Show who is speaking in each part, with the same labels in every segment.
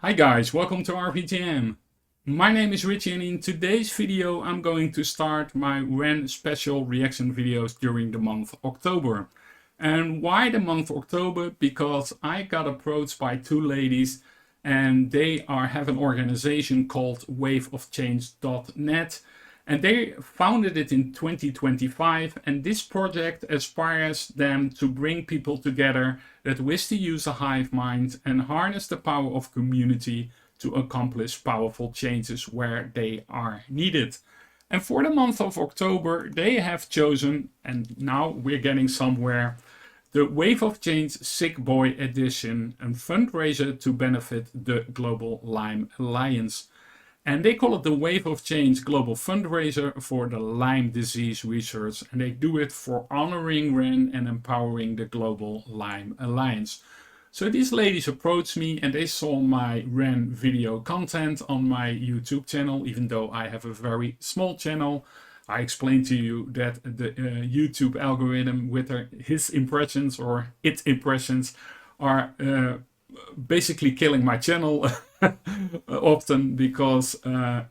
Speaker 1: Hi guys, welcome to RVTM. My name is Richie and in today's video I'm going to start my REN special reaction videos during the month October. And why the month October? Because I got approached by two ladies and they have an organization called waveofchange.net. And they founded it in 2025, and this project aspires them to bring people together that wish to use a hive mind and harness the power of community to accomplish powerful changes where they are needed. And for the month of October, they have chosen, and now we're getting somewhere, the Wave of Change Sick Boy Edition, a fundraiser to benefit the Global Lyme Alliance. And they call it the Wave of Change Global Fundraiser for the Lyme disease research. And they do it for honoring REN and empowering the Global Lyme Alliance. So these ladies approached me and they saw my REN video content on my YouTube channel, even though I have a very small channel. I explained to you that the YouTube algorithm with his impressions or its impressions are basically killing my channel often, because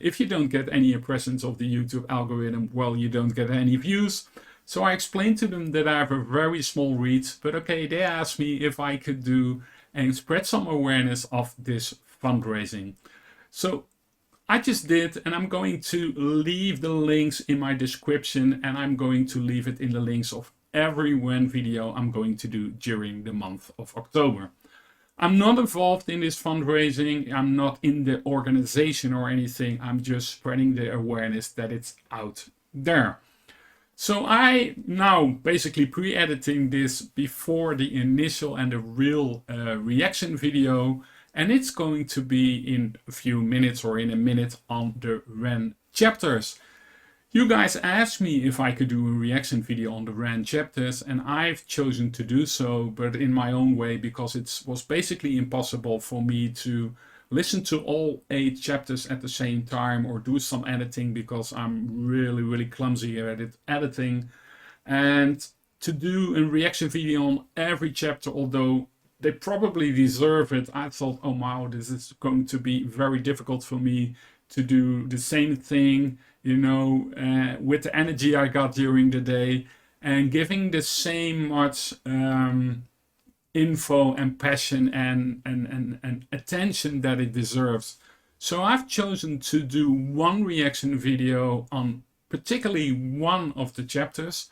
Speaker 1: if you don't get any impressions of the YouTube algorithm, well, you don't get any views. So I explained to them that I have a very small reach, but okay, they asked me if I could do and spread some awareness of this fundraising. So I just did, and I'm going to leave the links in my description, and I'm going to leave it in the links of every REN video I'm going to do during the month of October. I'm not involved in this fundraising, I'm not in the organization or anything, I'm just spreading the awareness that it's out there. So I now basically pre-editing this before the initial and the real reaction video, and it's going to be in a few minutes or in a minute on the REN chapters. You guys asked me if I could do a reaction video on the REN chapters, and I've chosen to do so, but in my own way, because it was basically impossible for me to listen to all 8 chapters at the same time or do some editing, because I'm really clumsy at editing. And to do a reaction video on every chapter, although they probably deserve it, I thought, oh wow, this is going to be very difficult for me to do the same thing, you know, with the energy I got during the day and giving the same much info and passion and attention that it deserves. So I've chosen to do one reaction video on particularly one of the chapters,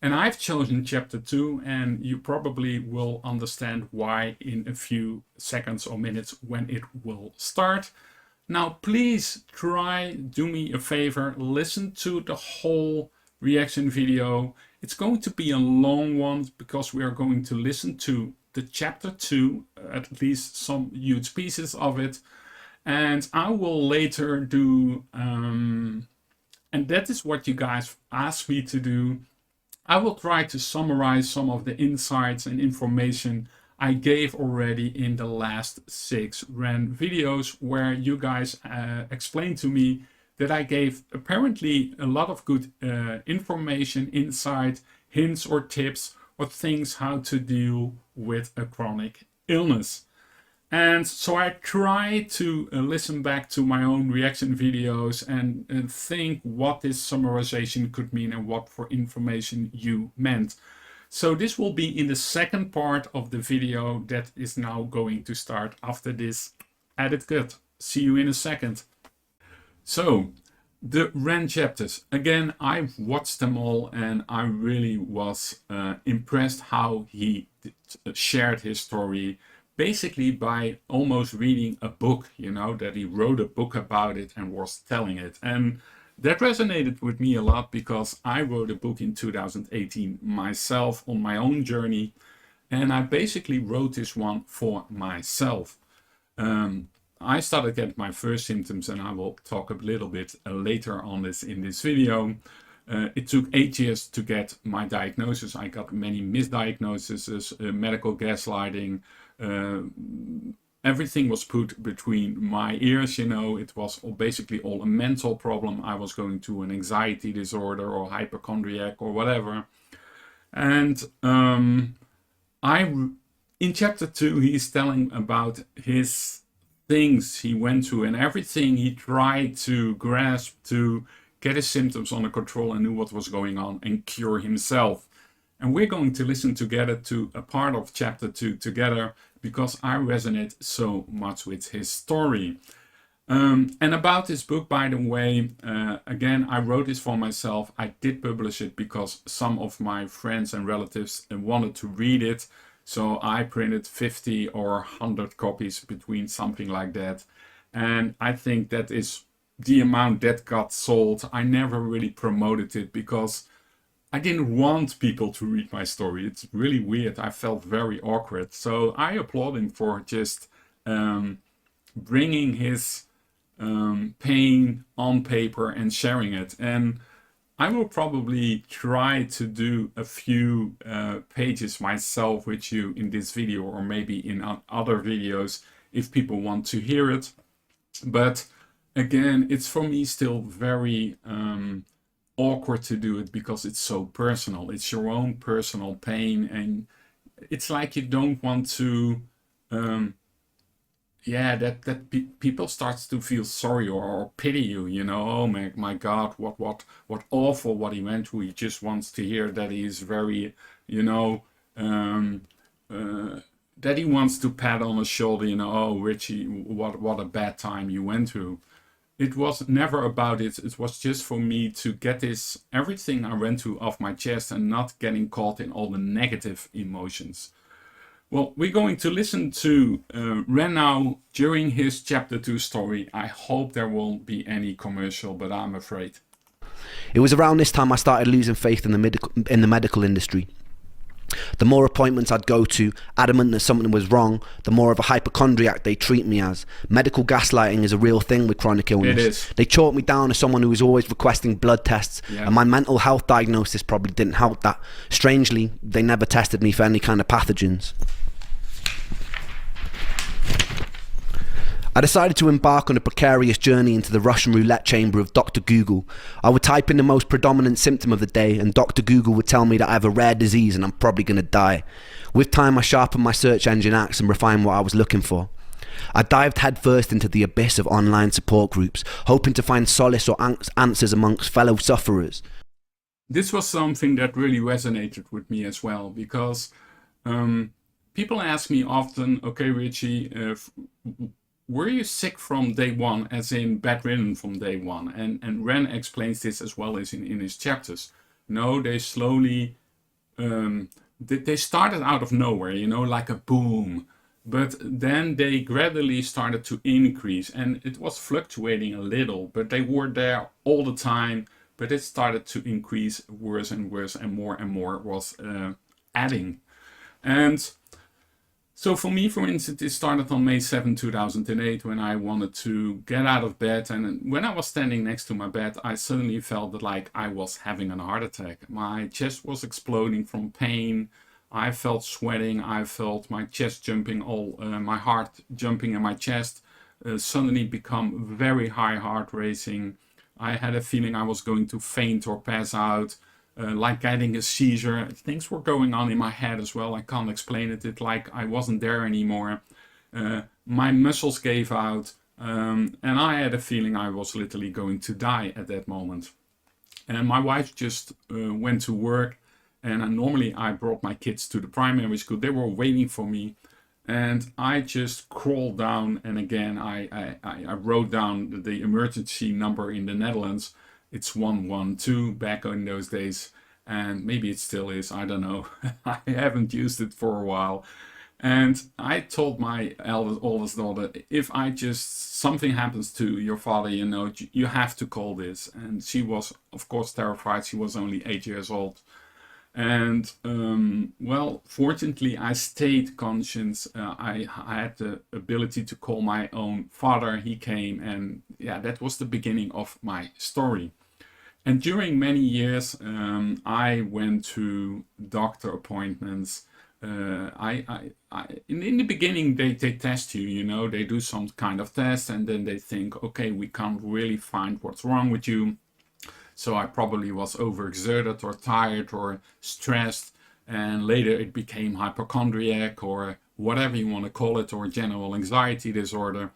Speaker 1: and I've chosen chapter 2, and you probably will understand why in a few seconds or minutes when it will start. Now, please do me a favor, listen to the whole reaction video. It's going to be a long one because we are going to listen to the chapter 2, at least some huge pieces of it. And I will later do, and that is what you guys asked me to do, I will try to summarize some of the insights and information I gave already in the last 6 REN videos, where you guys explained to me that I gave apparently a lot of good information, insight, hints or tips or things how to deal with a chronic illness. And so I try to listen back to my own reaction videos and think what this summarization could mean and what for information you meant. So this will be in the second part of the video that is now going to start after this edit cut. See you in a second. So the REN chapters, again, I've watched them all and I really was impressed how he shared his story, basically by almost reading a book, you know, that he wrote a book about it and was telling it. And that resonated with me a lot because I wrote a book in 2018 myself on my own journey, and I basically wrote this one for myself. I started getting my first symptoms, and I will talk a little bit later on this in this video. It took 8 years to get my diagnosis. I got many misdiagnoses, medical gaslighting, everything was put between my ears, you know. It was basically all a mental problem. I was going to an anxiety disorder or hypochondriac or whatever. And in chapter 2, he's telling about his things he went through and everything he tried to grasp to get his symptoms under control and knew what was going on and cure himself. And we're going to listen together to a part of chapter 2 together because I resonate so much with his story. And about this book, by the way, again, I wrote this for myself. I did publish it because some of my friends and relatives wanted to read it. So I printed 50 or 100 copies, between something like that. And I think that is the amount that got sold. I never really promoted it because I didn't want people to read my story. It's really weird. I felt very awkward. So I applaud him for just bringing his pain on paper and sharing it. And I will probably try to do a few pages myself with you in this video, or maybe in other videos if people want to hear it. But again, it's for me still very awkward to do it because it's so personal. It's your own personal pain, and it's like you don't want to people start to feel sorry or pity you, you know. Oh my God, what awful what he went through. He just wants to hear that he is very, you know, that he wants to pat on his shoulder, you know. Oh Richie, what a bad time you went through. It was never about it. It was just for me to get this, everything I went through, off my chest and not getting caught in all the negative emotions. Well, we're going to listen to Ren now during his chapter 2 story. I hope there won't be any commercial, but I'm afraid.
Speaker 2: It was around this time I started losing faith in the medical industry. The more appointments I'd go to, adamant that something was wrong, the more of a hypochondriac they treat me as. Medical gaslighting is a real thing with chronic illness.
Speaker 1: It is.
Speaker 2: They chalk me down as someone who was always requesting blood tests, and my mental health diagnosis probably didn't help that. Strangely, they never tested me for any kind of pathogens. I decided to embark on a precarious journey into the Russian roulette chamber of Dr. Google. I would type in the most predominant symptom of the day, and Dr. Google would tell me that I have a rare disease and I'm probably going to die. With time, I sharpened my search engine axe and refined what I was looking for. I dived headfirst into the abyss of online support groups, hoping to find solace or answers amongst fellow sufferers.
Speaker 1: This was something that really resonated with me as well, because people ask me often, okay, Richie, were you sick from day one, as in bedridden from day one? And Ren explains this as well as in his chapters. No, they slowly, they started out of nowhere, you know, like a boom. But then they gradually started to increase, and it was fluctuating a little, but they were there all the time. But it started to increase worse and worse, and more was adding. And so for me, for instance, it started on May 7, 2008, when I wanted to get out of bed. And when I was standing next to my bed, I suddenly felt like I was having a heart attack. My chest was exploding from pain. I felt sweating. I felt my chest jumping, my heart jumping in my chest suddenly become very high heart racing. I had a feeling I was going to faint or pass out. Like getting a seizure. Things were going on in my head as well. I can't explain it. It's like I wasn't there anymore. My muscles gave out. And I had a feeling I was literally going to die at that moment. And my wife just went to work. And normally I brought my kids to the primary school. They were waiting for me. And I just crawled down. And again, I wrote down the emergency number in the Netherlands. It's 112 back in those days, and maybe it still is, I don't know. I haven't used it for a while. And I told my oldest daughter, if something happens to your father, you know, you have to call this. And she was, of course, terrified. She was only 8 years old. And well, fortunately, I stayed conscious. I had the ability to call my own father. He came, and yeah, that was the beginning of my story. And during many years, I went to doctor appointments. In the beginning, they test you, you know, they do some kind of test, and then they think, okay, we can't really find what's wrong with you. So I probably was overexerted or tired or stressed, and later it became hypochondriac or whatever you want to call it, or general anxiety disorder.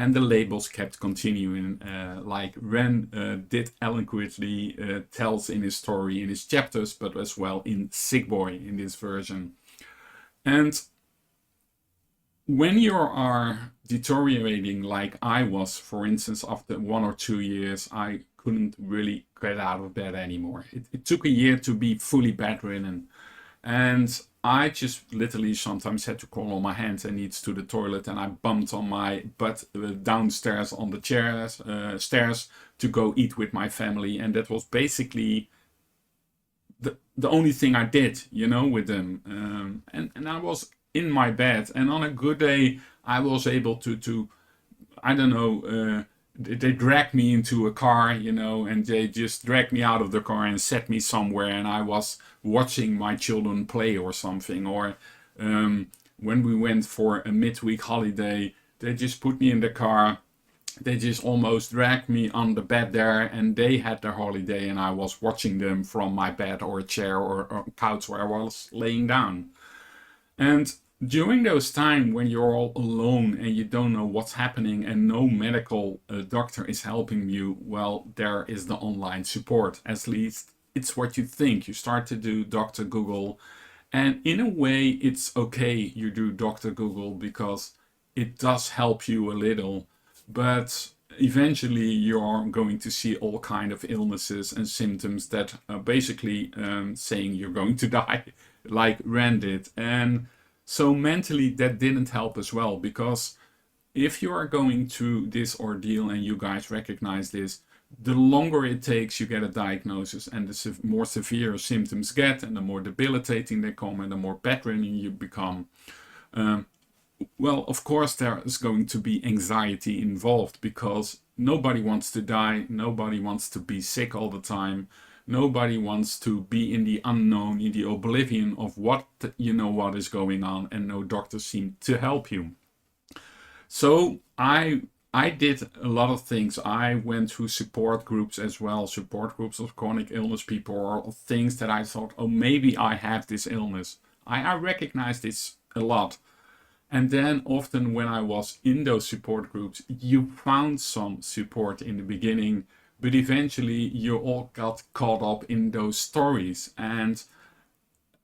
Speaker 1: And the labels kept continuing, like Ren did eloquently tells in his story, in his chapters, but as well in Sick Boy in this version. And when you are deteriorating like I was, for instance, after 1 or 2 years, I couldn't really get out of bed anymore. It took a year to be fully bedridden. And I just literally sometimes had to crawl on my hands and knees to the toilet, and I bumped on my butt downstairs on the stairs to go eat with my family. And that was basically the only thing I did, you know, with them. And I was in my bed, and on a good day, I was able to I don't know, they dragged me into a car, you know, and they just dragged me out of the car and set me somewhere, and I was watching my children play or something. Or when we went for a midweek holiday, they just put me in the car, they just almost dragged me on the bed there, and they had their holiday, and I was watching them from my bed or a chair or a couch where I was laying down. And during those times when you're all alone and you don't know what's happening and no medical doctor is helping you, well, there is the online support. At least it's what you think. You start to do Dr. Google, and in a way it's okay you do Dr. Google because it does help you a little, but eventually you're going to see all kind of illnesses and symptoms that are basically saying you're going to die, like Ren did. And so mentally that didn't help as well, because if you are going through this ordeal and you guys recognize this, the longer it takes you get a diagnosis and the more severe symptoms get and the more debilitating they come and the more bedridden you become, well, of course there is going to be anxiety involved, because nobody wants to die, nobody wants to be sick all the time. Nobody wants to be in the unknown, in the oblivion of what is going on, and no doctors seem to help you. So I did a lot of things. I went through support groups as well, support groups of chronic illness people, or things that I thought, oh, maybe I have this illness. I recognized this a lot. And then often when I was in those support groups, you found some support in the beginning, but eventually you all got caught up in those stories, and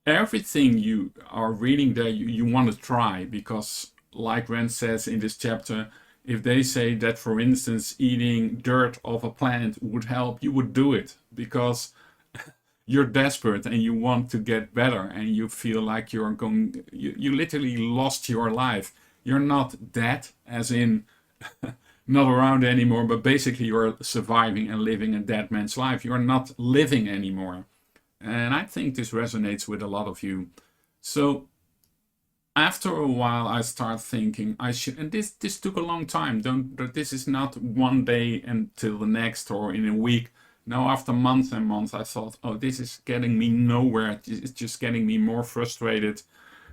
Speaker 1: everything you are reading there you want to try, because like Ren says in this chapter, if they say that, for instance, eating dirt of a plant would help, you would do it because you're desperate and you want to get better, and you feel like you literally lost your life. You're not dead as in not around anymore, but basically you're surviving and living a dead man's life. You're not living anymore. And I think this resonates with a lot of you. So after a while I start thinking I should, and this took a long time. This is not one day until the next or in a week. No, after months and months I thought, oh, this is getting me nowhere. It's just getting me more frustrated,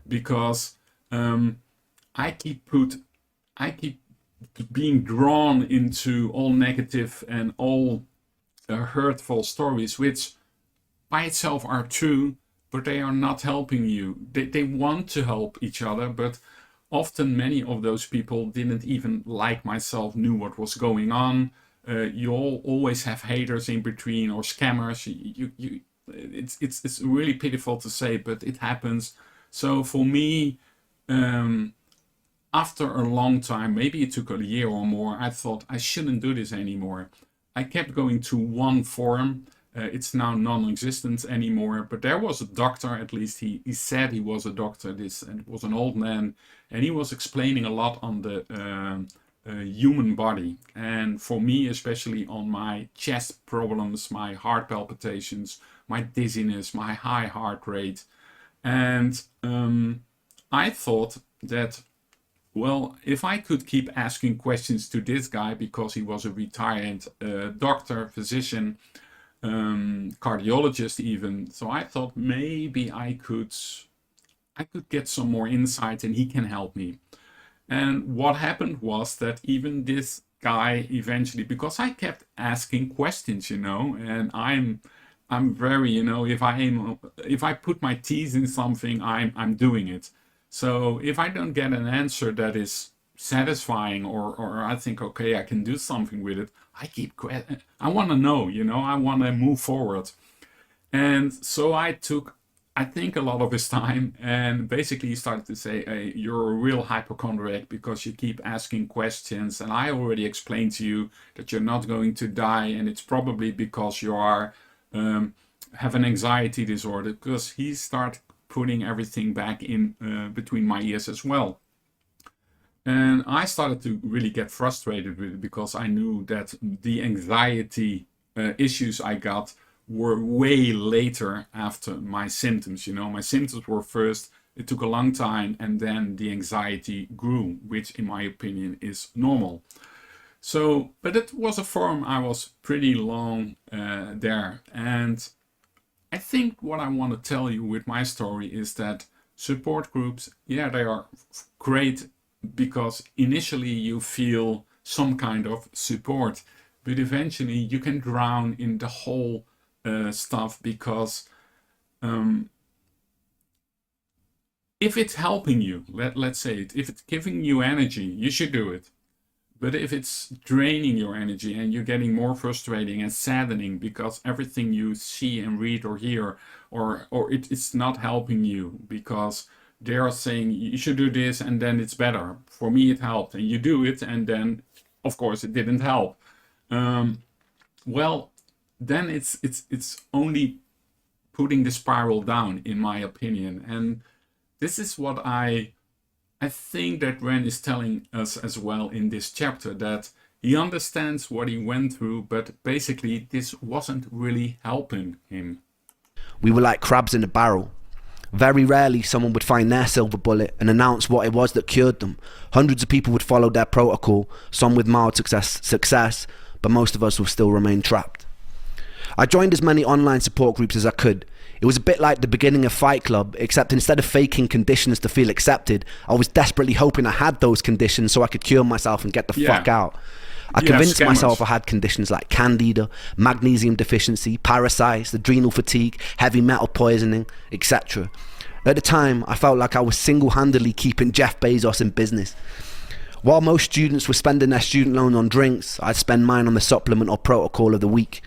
Speaker 1: because I keep being drawn into all negative and all hurtful stories, which by itself are true, but they are not helping you. They want to help each other, but often many of those people didn't even, like myself, knew what was going on. You always have haters in between, or scammers. It's really pitiful to say, but it happens. So for me, after a long time, maybe it took a year or more, I thought I shouldn't do this anymore. I kept going to one forum. It's now non-existent anymore, but there was a doctor, at least he said he was a doctor, and it was an old man, and he was explaining a lot on the human body. And for me, especially on my chest problems, my heart palpitations, my dizziness, my high heart rate. And I thought that, well, if I could keep asking questions to this guy, because he was a retired doctor, physician, cardiologist even, so I thought maybe I could get some more insight and he can help me. And what happened was that even this guy eventually, because I kept asking questions, and I'm very, if I put my teeth in something, I'm doing it. So if I don't get an answer that is satisfying, or I think, okay, I can do something with it, I want to know, you know, I want to move forward. And so I took, I think, a lot of his time, and basically he started to say, hey, you're a real hypochondriac because you keep asking questions, and I already explained to you that you're not going to die, and it's probably because you are have an anxiety disorder, because he started putting everything back in between my ears as well. And I started to really get frustrated with it, because I knew that the anxiety issues I got were way later after my symptoms. You know, my symptoms were first, it took a long time, and then the anxiety grew, which in my opinion is normal. So, but it was a forum I was pretty long there. And I think what I want to tell you with my story is that support groups, yeah, they are great, because initially you feel some kind of support, but eventually you can drown in the whole stuff, because if it's helping you, let's say it, if it's giving you energy, you should do it. But if it's draining your energy and you're getting more frustrating and saddening because everything you see and read or hear, or it's not helping you because they are saying you should do this and then it's better. For me it helped, and you do it and then of course it didn't help. Well, then it's only putting the spiral down, in my opinion. And this is what I think that Ren is telling us as well in this chapter, that he understands what he went through, but basically this wasn't really helping him.
Speaker 2: We were like crabs in a barrel. Very rarely someone would find their silver bullet and announce what it was that cured them. Hundreds of people would follow their protocol, some with mild success, but most of us will still remain trapped. I joined as many online support groups as I could. It was a bit like the beginning of Fight Club, except instead of faking conditions to feel accepted, I was desperately hoping I had those conditions so I could cure myself and get the fuck out. I convinced myself I had conditions like candida, magnesium deficiency, parasites, adrenal fatigue, heavy metal poisoning, etc. At the time, I felt like I was single-handedly keeping Jeff Bezos in business. While most students were spending their student loan on drinks, I'd spend mine on the supplement or protocol of the week.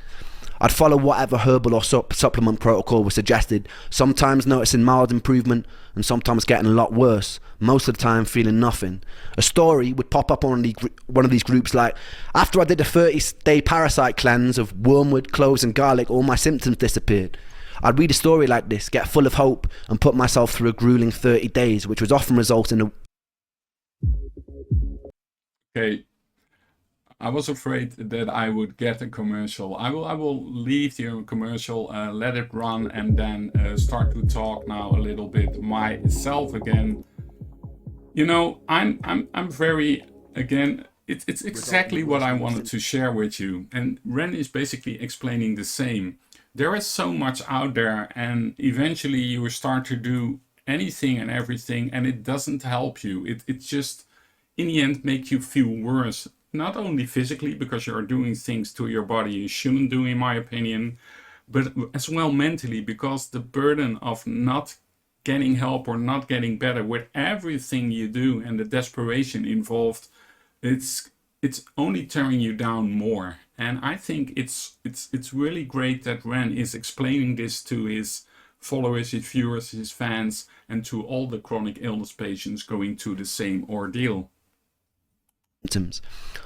Speaker 2: I'd follow whatever herbal or supplement protocol was suggested, sometimes noticing mild improvement and sometimes getting a lot worse, most of the time feeling nothing. A story would pop up on one of these groups like, after I did a 30-day parasite cleanse of wormwood, cloves and garlic, all my symptoms disappeared. I'd read a story like this, get full of hope and put myself through a grueling 30 days, which would often result in a...
Speaker 1: Okay. I was afraid that I would get a commercial. I will leave the commercial, let it run, and then start to talk now a little bit myself again. You know, I'm very, again, it's exactly what I wanted to share with you. And Ren is basically explaining the same. There is so much out there, and eventually you will start to do anything and everything, and it doesn't help you. It just, in the end, make you feel worse. Not only physically, because you're doing things to your body you shouldn't do, in my opinion, but as well mentally, because the burden of not getting help or not getting better with everything you do and the desperation involved, it's only tearing you down more. And I think it's really great that Ren is explaining this to his followers, his viewers, his fans, and to all the chronic illness patients going through the same ordeal.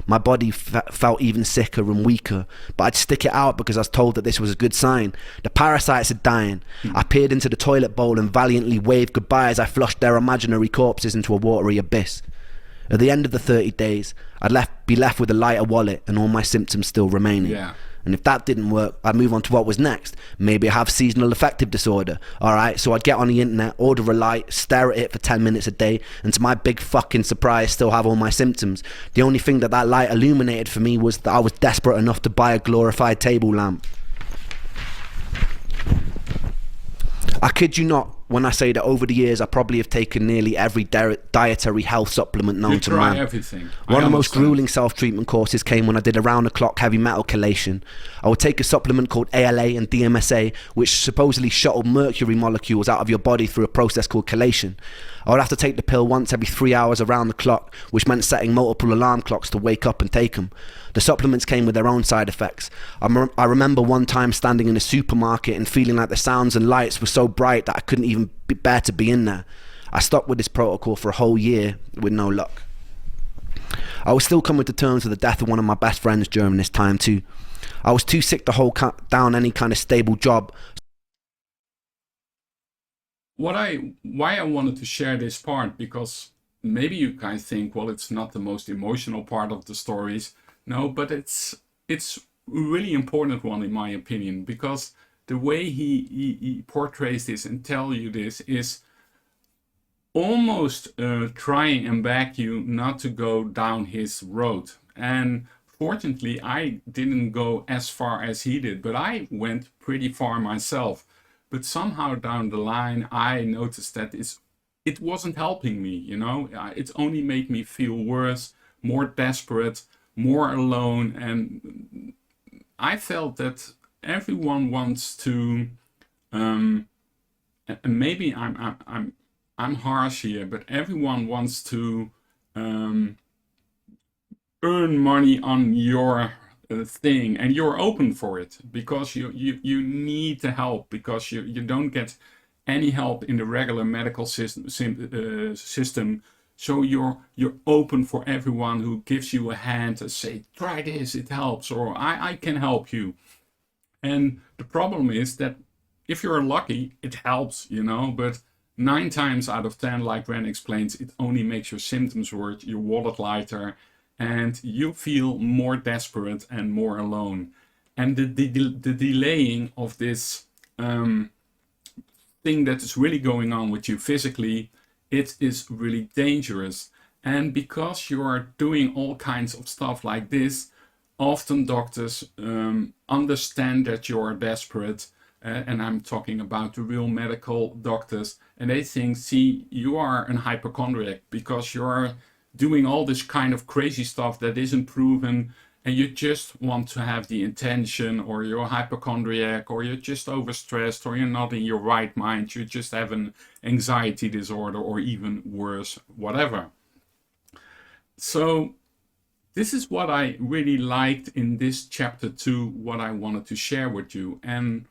Speaker 2: My body felt even sicker and weaker, but I'd stick it out because I was told that this was a good sign. The parasites are dying. I peered into the toilet bowl and valiantly waved goodbye as I flushed their imaginary corpses into a watery abyss. At the end of the 30 days, I'd be left with a lighter wallet and all my symptoms still remaining. And if that didn't work, I'd move on to what was next. Maybe I have seasonal affective disorder. Alright, so I'd get on the internet, order a light, stare at it for 10 minutes a day, and to my big fucking surprise, still have all my symptoms. The only thing that light illuminated for me was that I was desperate enough to buy a glorified table lamp. I kid you not, when I say that over the years I probably have taken nearly every dietary health supplement known to man.
Speaker 1: Everything.
Speaker 2: One of the most grueling self-treatment courses came when I did a round-the-clock heavy metal chelation. I would take a supplement called ALA and DMSA, which supposedly shuttled mercury molecules out of your body through a process called chelation. I would have to take the pill once every 3 hours around the clock, which meant setting multiple alarm clocks to wake up and take them. The supplements came with their own side effects. I remember one time standing in a supermarket and feeling like the sounds and lights were so bright that I couldn't even bear to be in there. I stuck with this protocol for a whole year with no luck. I was still coming to terms with the death of one of my best friends during this time too. I was too sick to hold down any kind of stable job.
Speaker 1: Why I wanted to share this part, because maybe you guys think, well, it's not the most emotional part of the stories. No, but it's a really important one in my opinion, because the way he portrays this and tell you this is almost trying and beg you not to go down his road. And fortunately, I didn't go as far as he did, but I went pretty far myself. But somehow down the line, I noticed that it wasn't helping me, you know. It only made me feel worse, more desperate, more alone. And I felt that everyone wants to, and maybe I'm harsh here, but everyone wants to earn money on your thing, and you're open for it because you need the help, because you don't get any help in the regular medical system. So you're open for everyone who gives you a hand and say, try this, it helps, or I can help you. And the problem is that if you're lucky, it helps, you know, but 9 times out of 10, like Ren explains, it only makes your symptoms worse, your wallet lighter, and you feel more desperate and more alone. And the delaying of this thing that is really going on with you physically, it is really dangerous. And because you are doing all kinds of stuff like this, often doctors understand that you are desperate, and I'm talking about the real medical doctors, and they think, see, you are an hypochondriac because you're doing all this kind of crazy stuff that isn't proven, and you just want to have the intention, or you're hypochondriac, or you're just overstressed, or you're not in your right mind, you just have an anxiety disorder, or even worse, whatever. So this is what I really liked in this chapter 2, what I wanted to share with you. And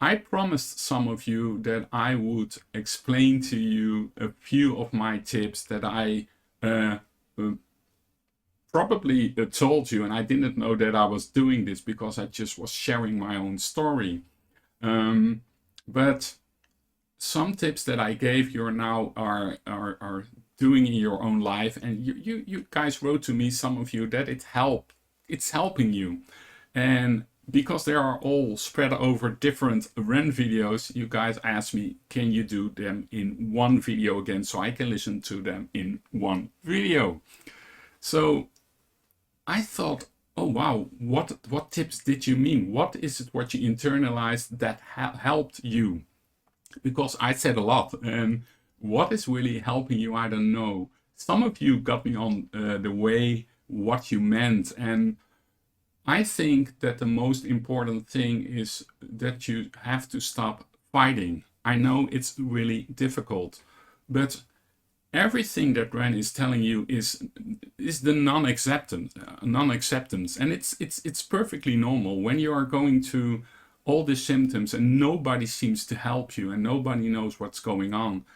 Speaker 1: I promised some of you that I would explain to you a few of my tips that I probably told you, and I didn't know that I was doing this because I just was sharing my own story. But some tips that I gave you now are doing in your own life, and you guys wrote to me, some of you, that it's helping you. And because they are all spread over different REN videos, you guys asked me, can you do them in one video again so I can listen to them in one video? So I thought, oh wow, what tips did you mean? What is it what you internalized that helped you? Because I said a lot, and what is really helping you, I don't know. Some of you got me on the way what you meant, and I think that the most important thing is that you have to stop fighting. I know it's really difficult, but everything that Ren is telling you is the non-acceptance, and it's perfectly normal when you are going to all the symptoms and nobody seems to help you and nobody knows what's going on.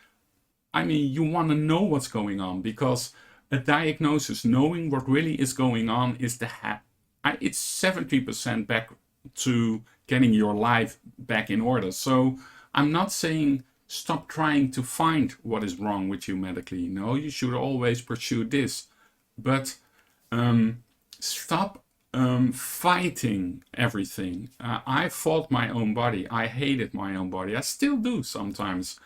Speaker 1: I mean, you want to know what's going on, because a diagnosis, knowing what really is going on, is it's 70% back to getting your life back in order. So I'm not saying stop trying to find what is wrong with you medically. No, you should always pursue this. But stop fighting everything. I fought my own body. I hated my own body. I still do sometimes.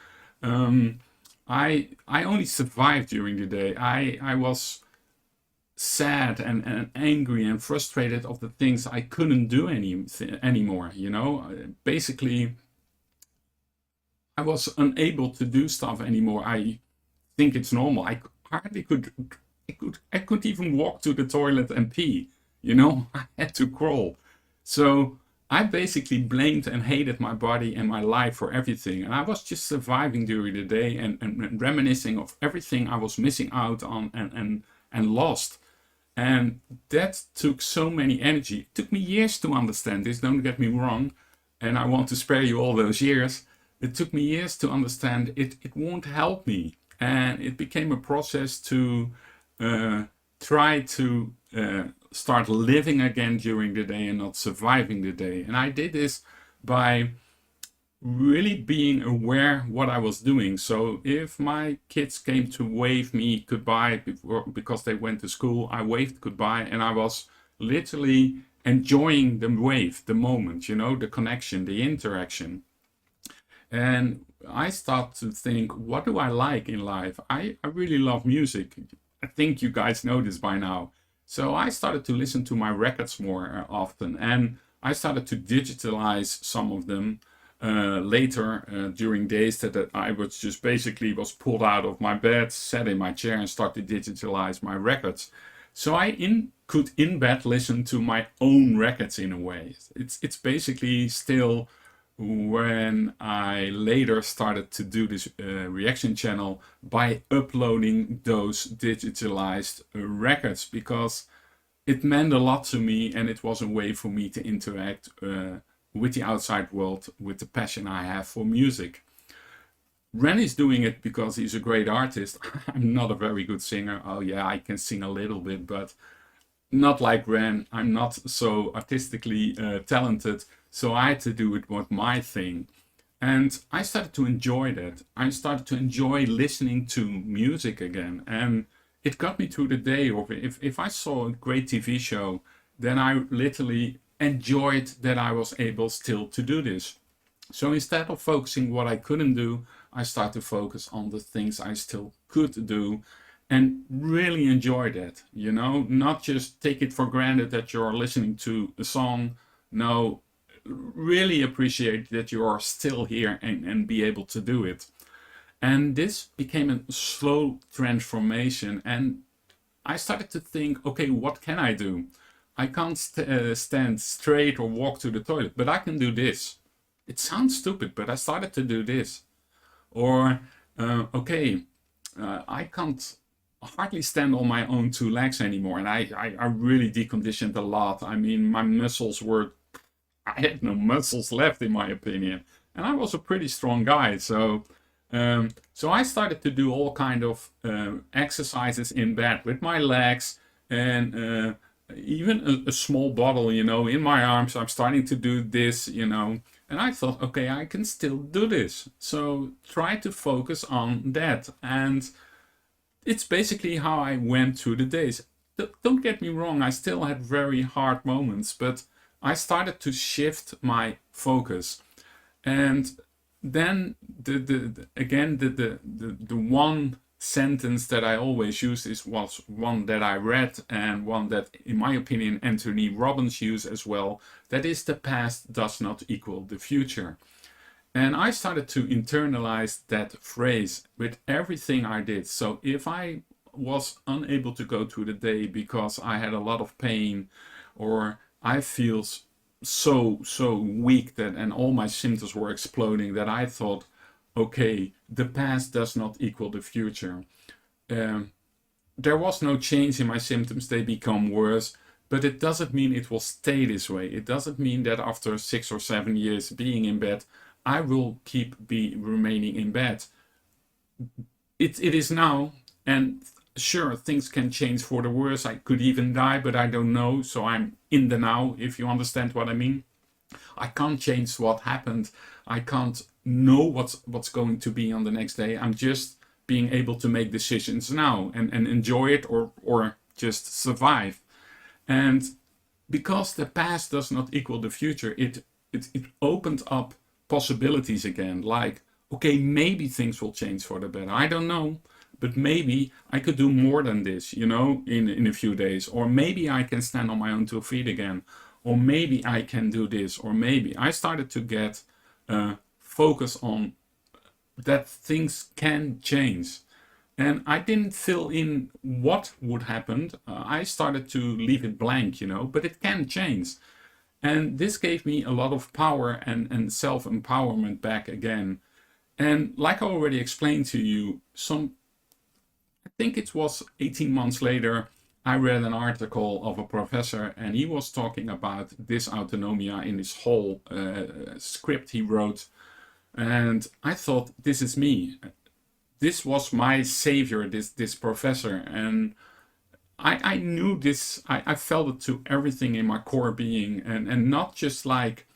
Speaker 1: I only survived during the day. I was sad and angry and frustrated of the things I couldn't do anymore, you know. Basically, I was unable to do stuff anymore. I think it's normal. I hardly could. I couldn't even walk to the toilet and pee. You know, I had to crawl. So I basically blamed and hated my body and my life for everything. And I was just surviving during the day and reminiscing of everything I was missing out on and lost. And that took so many energy. It took me years to understand this, don't get me wrong. And I want to spare you all those years. It took me years to understand it won't help me. And it became a process to try to start living again during the day and not surviving the day. And I did this by really being aware what I was doing. So if my kids came to wave me goodbye because they went to school, I waved goodbye, and I was literally enjoying the wave, the moment, you know, the connection, the interaction. And I start to think, what do I like in life? I really love music. I think you guys know this by now. So I started to listen to my records more often, and I started to digitalize some of them later during days that I was just basically was pulled out of my bed, sat in my chair and started to digitalize my records. So I could in bed listen to my own records in a way. It's basically still when I later started to do this reaction channel by uploading those digitalized records, because it meant a lot to me, and it was a way for me to interact with the outside world, with the passion I have for music. Ren is doing it because he's a great artist. I'm not a very good singer. Oh yeah, I can sing a little bit, but not like Ren. I'm not so artistically talented, so I had to do it with my thing. And I started to enjoy that. I started to enjoy listening to music again. And it got me through the day. Or if I saw a great TV show, then I literally enjoyed that I was able still to do this. So instead of focusing what I couldn't do, I started to focus on the things I still could do and really enjoy that, you know, not just take it for granted that you're listening to a song. No, really appreciate that you are still here and be able to do it. And this became a slow transformation, and I started to think, okay, what can I do? I can't stand straight or walk to the toilet, but I can do this. It sounds stupid, but I started to do this. Or, I can't hardly stand on my own two legs anymore. And I really deconditioned a lot. I mean, my muscles were, I had no muscles left in my opinion. And I was a pretty strong guy. So I started to do all kind of exercises in bed with my legs, and even a small bottle, you know, in my arms. I'm starting to do this, you know. And I thought, okay, I can still do this. So try to focus on that. And it's basically how I went through the days. Don't get me wrong, I still had very hard moments, but I started to shift my focus. And then the one sentence that I always use was one that I read, and one that, in my opinion, Anthony Robbins used as well. That is, the past does not equal the future. And I started to internalize that phrase with everything I did. So if I was unable to go through the day because I had a lot of pain, or I feel so weak that, and all my symptoms were exploding, that I thought, okay, the past does not equal the future. There was no change in my symptoms, they become worse, but it doesn't mean it will stay this way. It doesn't mean that after 6 or 7 years being in bed, I will remaining in bed. It is now, and sure, things can change for the worse. I could even die, but I don't know. So I'm in the now, if you understand what I mean. I can't change what happened. I can't know what's going to be on the next day. I'm just being able to make decisions now and enjoy it, or just survive. And because the past does not equal the future, it opened up possibilities again. Like, okay, maybe things will change for the better. I don't know. But maybe I could do more than this, you know, in a few days. Or maybe I can stand on my own 2 feet again. Or maybe I can do this. Or maybe I started to get focus on that things can change. And I didn't fill in what would happen. I started to leave it blank, but it can change. And this gave me a lot of power and self-empowerment back again. And like I already explained to you, I think it was 18 months later, I read an article of a professor, and he was talking about dysautonomia in this whole script he wrote. And I thought, this is me. This was my savior, this professor. And I knew this, I felt it to everything in my core being, and not just like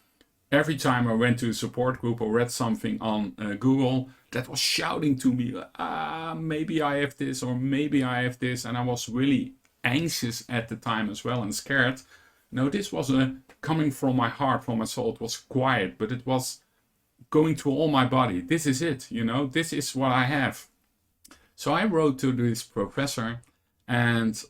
Speaker 1: every time I went to a support group or read something on Google that was shouting to me, maybe I have this or maybe I have this. And I was really anxious at the time as well and scared. No, this was coming from my heart, from my soul. It was quiet, but it was going to all my body. This is it, this is what I have. So I wrote to this professor, and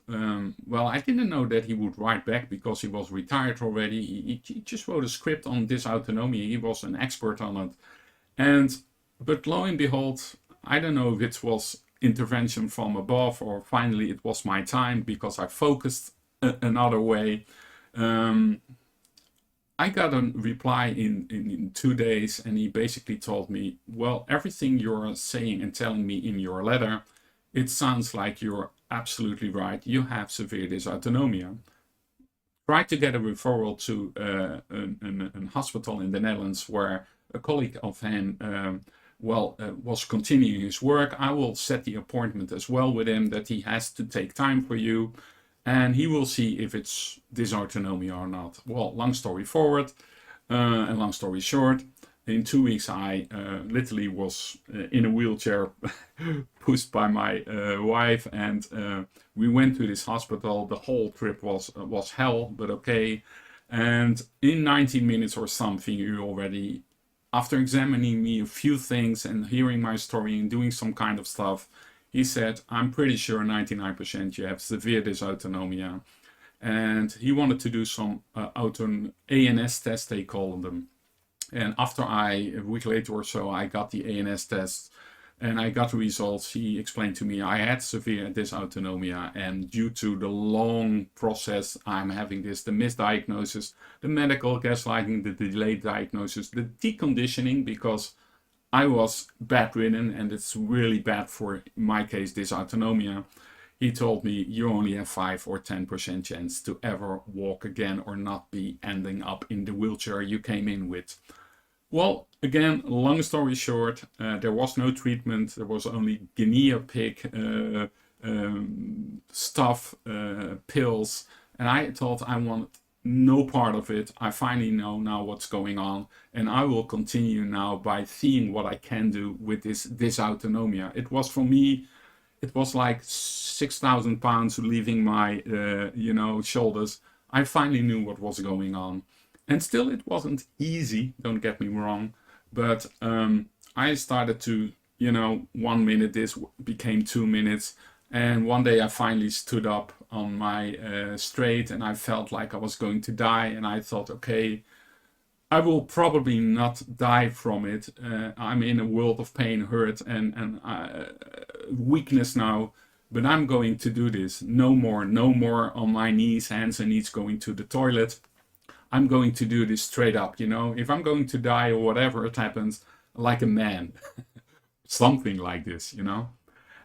Speaker 1: well, I didn't know that he would write back because he was retired already. He just wrote a script on dysautonomia. He was an expert on it. But lo and behold, I don't know if it was intervention from above or finally it was my time because I focused another way. I got a reply in 2 days, and he basically told me, well, everything you're saying and telling me in your letter, it sounds like you're absolutely right. You have severe dysautonomia. Try to get a referral to a hospital in the Netherlands where a colleague of him was continuing his work. I will set the appointment as well with him, that he has to take time for you, and he will see if it's dysautonomia or not. Well, long story forward, and long story short, in 2 weeks I literally was in a wheelchair pushed by my wife, and we went to this hospital. The whole trip was hell, but okay. And in 19 minutes or something, you already, after examining me a few things and hearing my story and doing some kind of stuff, he said, I'm pretty sure 99% you have severe dysautonomia. And he wanted to do some ANS tests, they call them. And after a week later or so, I got the ANS tests and I got the results. He explained to me I had severe dysautonomia, and due to the long process I'm having this, the misdiagnosis, the medical gaslighting, the delayed diagnosis, the deconditioning, because I was bedridden and it's really bad for, in my case, dysautonomia. He told me you only have 5 or 10% chance to ever walk again or not be ending up in the wheelchair you came in with. Well, again, long story short, there was no treatment. There was only guinea pig stuff, pills. And I thought I wanted no part of it. I finally know now what's going on. And I will continue now by seeing what I can do with this dysautonomia. It was for me, it was like 6,000 pounds leaving my, shoulders. I finally knew what was going on. And still, it wasn't easy, don't get me wrong. But I started to, 1 minute this became 2 minutes. And one day I finally stood up on my straight, and I felt like I was going to die. And I thought, okay, I will probably not die from it. I'm in a world of pain, hurt, and weakness now. But I'm going to do this. No more on my knees, hands and knees going to the toilet. I'm going to do this straight up, If I'm going to die or whatever it happens, like a man. Something like this,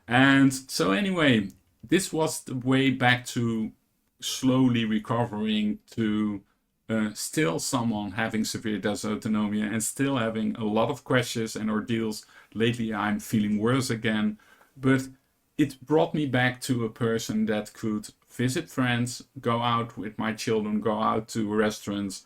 Speaker 1: And so anyway, this was the way back to slowly recovering, to still someone having severe dysautonomia and still having a lot of crashes and ordeals. Lately I'm feeling worse again, but it brought me back to a person that could visit friends, go out with my children, go out to restaurants,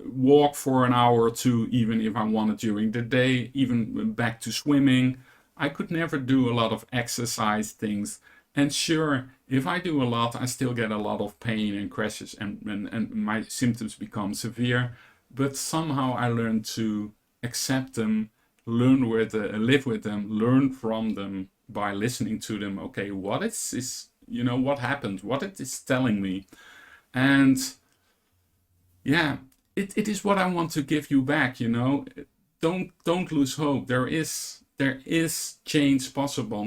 Speaker 1: walk for an hour or two, even if I wanted during the day, even back to swimming. I could never do a lot of exercise things. And sure, if I do a lot, I still get a lot of pain and crashes, and my symptoms become severe. But somehow I learned to accept them, live with them, learn from them by listening to them. Okay, what is what happened, what it is telling me. And yeah, it is what I want to give you back, don't lose hope. There is change possible.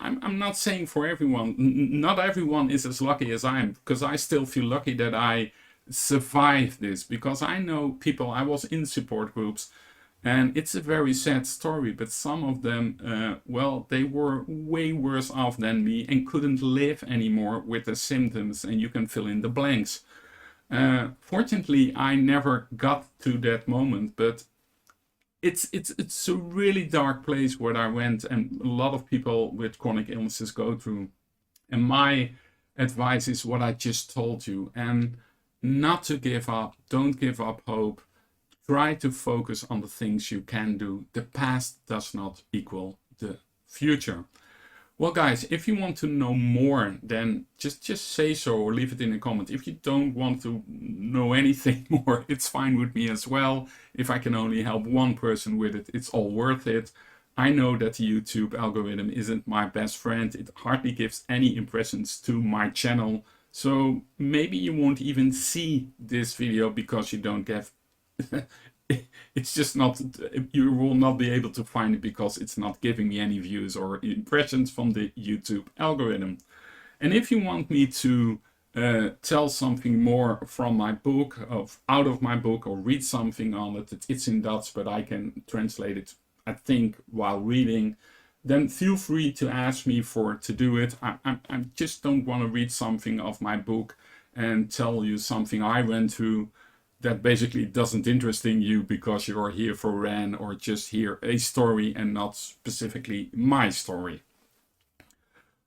Speaker 1: I'm not saying for everyone. Not everyone is as lucky as I am, because I still feel lucky that I survived this, because I know people. I was in support groups, and it's a very sad story, but some of them, well, they were way worse off than me and couldn't live anymore with the symptoms, and you can fill in the blanks. Fortunately, I never got to that moment, but it's a really dark place where I went, and a lot of people with chronic illnesses go through. And my advice is what I just told you, and not to give up. Don't give up hope. Try to focus on the things you can do. The past does not equal the future. Well, guys, if you want to know more, then just say so, or leave it in a comment. If you don't want to know anything more, it's fine with me as well. If I can only help one person with it, it's all worth it. I know that the YouTube algorithm isn't my best friend. It hardly gives any impressions to my channel. So maybe you won't even see this video because you don't get... it's just not, you will not be able to find it because it's not giving me any views or impressions from the YouTube algorithm. And if you want me to tell something more from my book, out of my book, or read something on it, it's in Dutch, but I can translate it, I think, while reading, then feel free to ask me to do it. I just don't want to read something of my book and tell you something I went through that basically doesn't interest you because you're here for REN, or just hear a story and not specifically my story.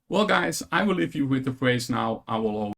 Speaker 1: Well, guys, I will leave you with the phrase now. I will always